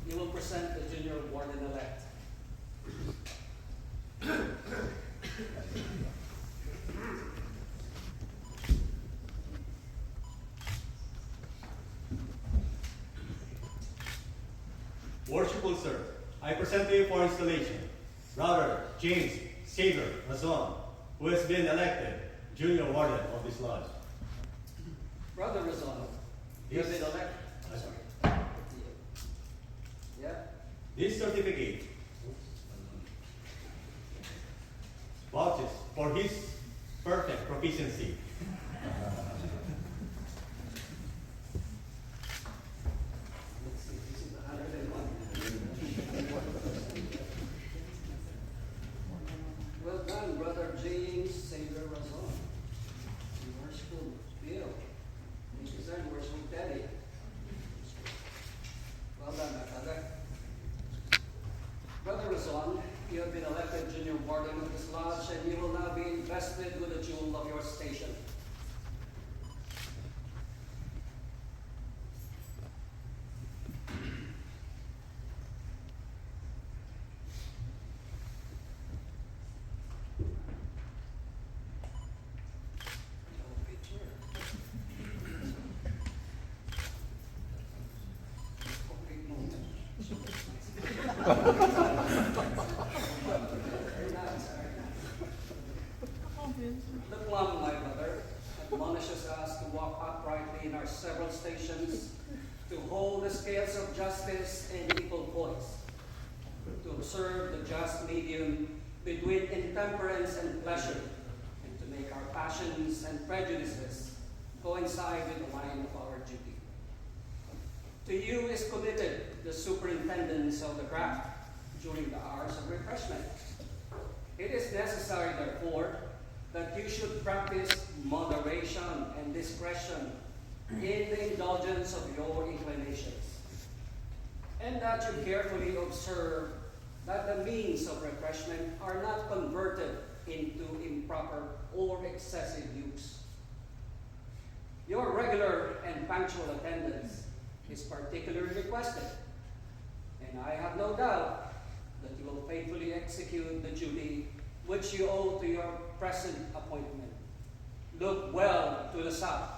you will present the junior warden-elect. Worshipful sir, I present to you for installation Brother James Xavier Razon, who has been elected junior warden of this lodge. Brother Razon, you have Yes. been elected. Yes. Sorry. Yeah. This certificate vouches for his perfect proficiency. Let's see, this is 101. Well done, Brother James Xavier Razon. Worshipful Bill. Thank you, sir. Worshipful Teddy. Well done, my brother. Brother Razon, you have been elected junior warden of this lodge, and you will now be invested with the jewel of your station. The plum, my brother, admonishes us to walk uprightly in our several stations, to hold the scales of justice in equal poise, to observe the just medium between intemperance and pleasure, and to make our passions and prejudices coincide with the line of our duty. To you is committed the superintendence of the craft during the hours of refreshment. It is necessary, therefore, that you should practice moderation and discretion in the indulgence of your inclinations, and that you carefully observe that the means of refreshment are not converted into improper or excessive use. Your regular and punctual attendance is particularly requested, and I have no doubt that you will faithfully execute the duty which you owe to your present appointment. Look well to the south,